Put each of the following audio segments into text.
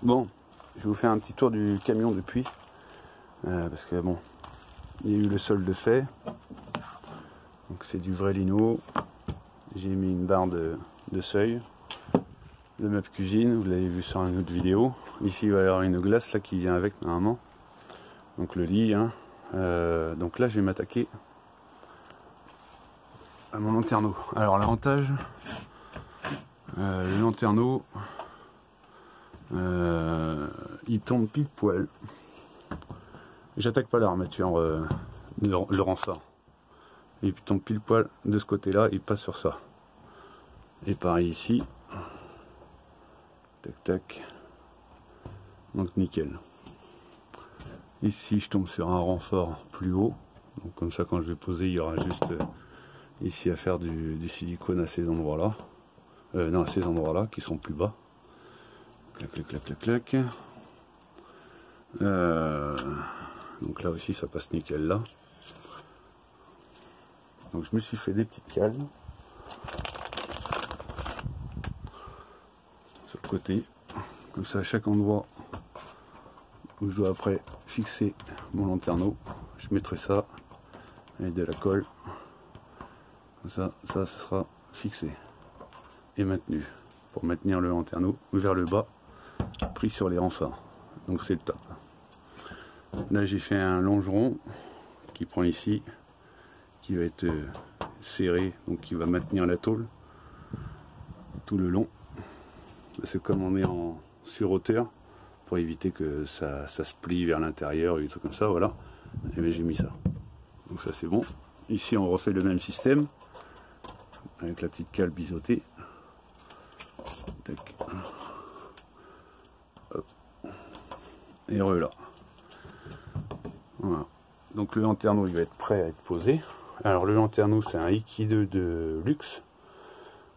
Bon, je vais vous faire un petit tour du camion depuis, parce que bon, il y a eu le solde fait, donc c'est du vrai lino. J'ai mis une barre de seuil, le meuble cuisine, vous l'avez vu sur une autre vidéo. Ici il va y avoir une glace là qui vient avec normalement, donc le lit, hein. Donc là je vais m'attaquer à mon lanterneau. Alors l'avantage, le lanterneau, il tombe pile poil. J'attaque pas l'armature, le renfort. Il tombe pile poil de ce côté là, il passe sur ça. Et pareil ici. Tac tac. Donc nickel. Ici je tombe sur un renfort plus haut. Donc comme ça quand je vais poser, il y aura juste ici à faire du silicone à ces endroits là. Non, à ces endroits là qui sont plus bas. Clac clac clac clac clac. Donc là aussi ça passe nickel là. Donc je me suis fait des petites cales sur le côté, comme ça à chaque endroit où je dois après fixer mon lanterneau, je mettrai ça avec de la colle, comme ça sera fixé et maintenu pour maintenir le lanterneau vers le bas, pris sur les renforts. Donc c'est le top. Là j'ai fait un longeron qui prend ici, qui va être serré, donc qui va maintenir la tôle tout le long, parce que comme on est en sur-hauteur, pour éviter que ça se plie vers l'intérieur et des trucs comme ça, voilà, et bien j'ai mis ça. Donc ça c'est bon. Ici on refait le même système avec la petite cale biseautée. Tac. Hop. Et voilà. Voilà. Donc le lanterneau il va être prêt à être posé. Alors le lanterneau c'est un Hikide de luxe.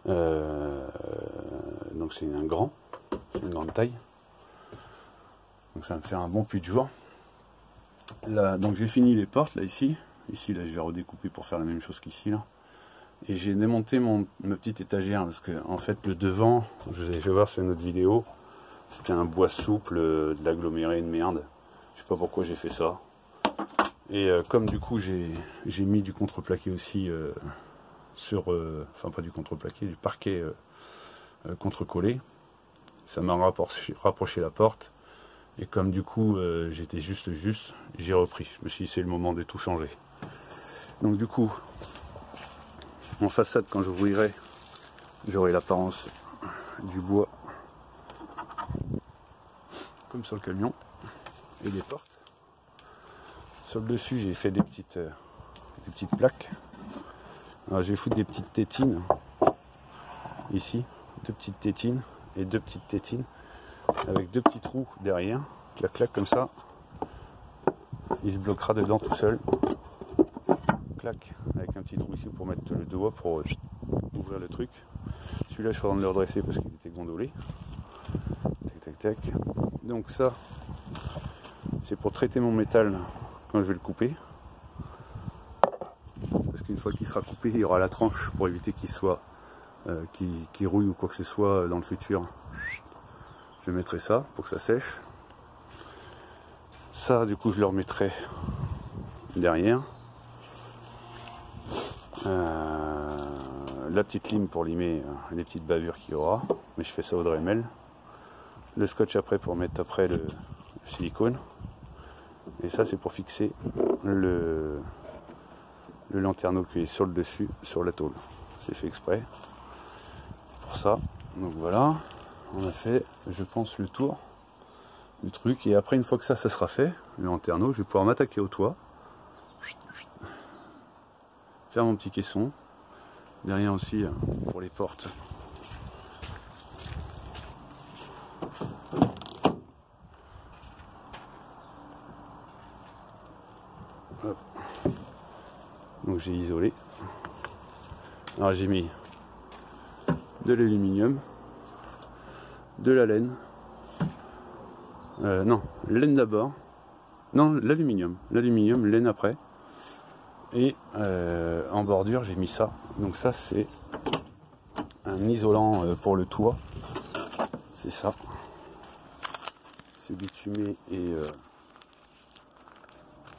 Donc c'est un grand, c'est une grande taille. Donc ça va me faire un bon puits de jour. Là, donc j'ai fini les portes là ici. Ici là je vais redécouper pour faire la même chose qu'ici là. Et j'ai démonté ma petite étagère parce que en fait le devant, je vais voir sur une autre vidéo, c'était un bois souple, de l'aggloméré de merde. Je sais pas pourquoi j'ai fait ça. Et comme du coup j'ai mis du contreplaqué aussi sur, enfin pas du contreplaqué, du parquet contrecollé, ça m'a rapproché la porte. Et comme du coup j'étais juste, j'ai repris. Je me suis dit c'est le moment de tout changer. Donc du coup, en façade quand j'ouvrirai, j'aurai l'apparence du bois comme sur le camion et des portes. Sur le dessus j'ai fait des petites plaques. Alors je vais foutre des petites tétines ici, deux petites tétines et deux petites tétines avec deux petits trous derrière, clac clac comme ça, il se bloquera dedans tout seul, clac, avec un petit trou ici pour mettre le doigt pour ouvrir le truc. Celui-là je suis en train de le redresser parce qu'il était gondolé. Tac tac tac. Donc ça c'est pour traiter mon métal quand je vais le couper, parce qu'une fois qu'il sera coupé il y aura la tranche pour éviter qu'il soit qui rouille ou quoi que ce soit dans le futur. Je mettrai ça pour que ça sèche. Ça du coup je le remettrai derrière. La petite lime pour limer les petites bavures qu'il y aura, mais je fais ça au Dremel. Le scotch après pour mettre après le silicone. Et ça c'est pour fixer le lanterneau qui est sur le dessus, sur la tôle. C'est fait exprès pour ça. Donc voilà, on a fait, je pense, le tour du truc. Et après, une fois que ça sera fait, le lanterneau, je vais pouvoir m'attaquer au toit, faire mon petit caisson. Derrière aussi pour les portes. Hop. Donc j'ai isolé. Alors j'ai mis de l'aluminium, de la laine, non, laine d'abord, non, l'aluminium, laine après, et en bordure j'ai mis ça. Donc ça c'est un isolant pour le toit, c'est ça. c'est bitumé et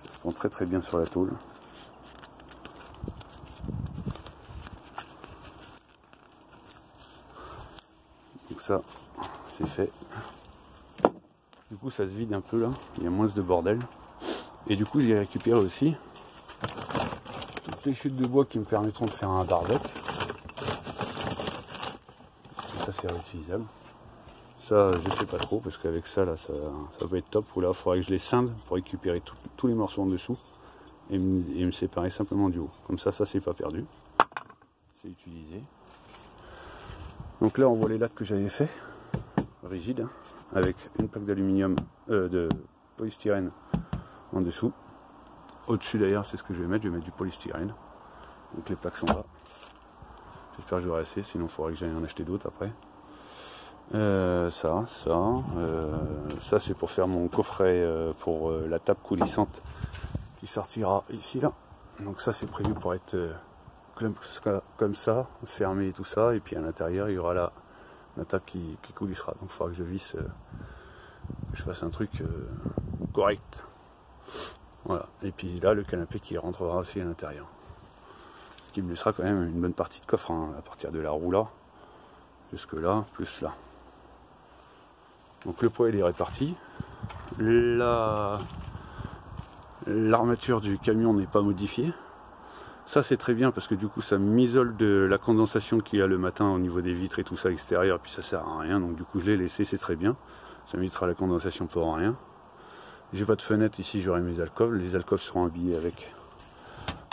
ça se prend très très bien sur la tôle. Donc ça, c'est fait. Du coup, ça se vide un peu là, il y a moins de bordel. Et du coup, j'ai récupéré aussi toutes les chutes de bois qui me permettront de faire un barbecue. Ça, c'est réutilisable. Ça, je sais pas trop, parce qu'avec ça, là, ça va être top. Ou là, il faudrait que je les scinde pour récupérer tous les morceaux en dessous et me séparer simplement du haut. Comme ça, c'est pas perdu. C'est utilisé. Donc là, on voit les lattes que j'avais fait, rigides, hein, avec une plaque d'aluminium, de polystyrène en dessous. Au-dessus d'ailleurs, c'est ce que je vais mettre du polystyrène. Donc les plaques sont là. J'espère que j'aurai assez, sinon il faudrait que j'aille en acheter d'autres après. Ça c'est pour faire mon coffret pour la table coulissante qui sortira ici là. Donc ça c'est prévu pour être comme ça, fermé et tout ça, et puis à l'intérieur il y aura la table qui coulissera. Donc il faudra que je visse, que je fasse un truc correct. Voilà, et puis là le canapé qui rentrera aussi à l'intérieur. Ce qui me laissera quand même une bonne partie de coffre, hein, à partir de la roue là, jusque là, plus là. Donc le poids il est réparti. L'armature du camion n'est pas modifiée. Ça c'est très bien parce que du coup ça m'isole de la condensation qu'il y a le matin au niveau des vitres et tout ça extérieur, puis ça sert à rien, donc du coup je l'ai laissé, c'est très bien. Ça m'évitera la condensation pour rien. J'ai pas de fenêtre ici, j'aurai mes alcôves. Les alcôves seront habillées avec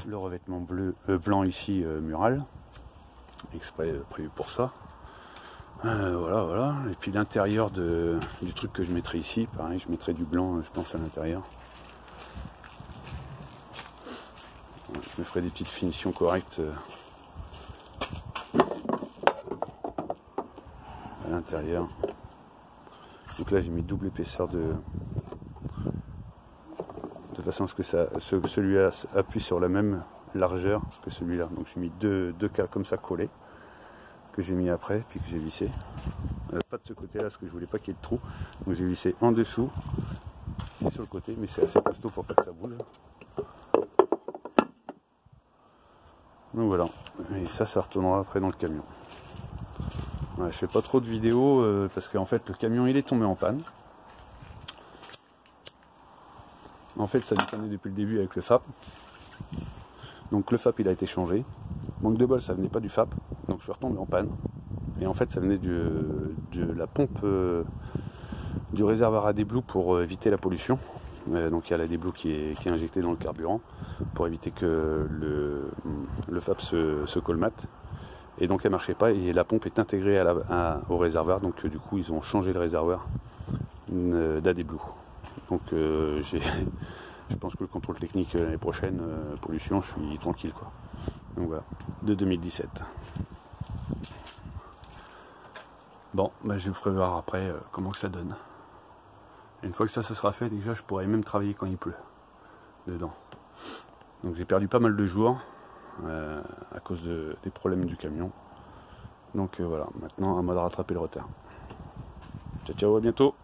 le revêtement blanc ici mural, exprès prévu pour ça. Voilà. Et puis l'intérieur du truc que je mettrai ici, pareil, je mettrai du blanc, je pense, à l'intérieur. Je me ferai des petites finitions correctes à l'intérieur. Donc là j'ai mis double épaisseur de façon à ce que celui-là appuie sur la même largeur que celui-là. Donc j'ai mis deux cas comme ça collés, que j'ai mis après, puis que j'ai vissé. Pas de ce côté-là, parce que je voulais pas qu'il y ait de trou. Donc j'ai vissé en dessous et sur le côté, mais c'est assez costaud pour pas que ça bouge. Donc voilà, et ça retournera après dans le camion. Ouais, je fais pas trop de vidéos parce qu'en fait le camion il est tombé en panne. En fait ça déconnait depuis le début avec le FAP. Donc le FAP il a été changé. Manque de bol, ça venait pas du FAP, donc je suis retombé en panne. Et en fait ça venait de la pompe du réservoir à déblue pour éviter la pollution. Donc il y a la déblue qui est injectée dans le carburant pour éviter que le FAP se colmate. Et donc elle marchait pas et la pompe est intégrée au réservoir. Donc du coup ils ont changé le réservoir d'ADBlue. Donc je pense que le contrôle technique l'année prochaine, pollution, je suis tranquille quoi. Donc voilà, de 2017. Bon, bah, je vous ferai voir après comment que ça donne. Et une fois que ça sera fait, déjà je pourrai même travailler quand il pleut dedans. Donc j'ai perdu pas mal de jours à cause des problèmes du camion. Donc voilà, maintenant à moi de rattraper le retard. Ciao, ciao, à bientôt.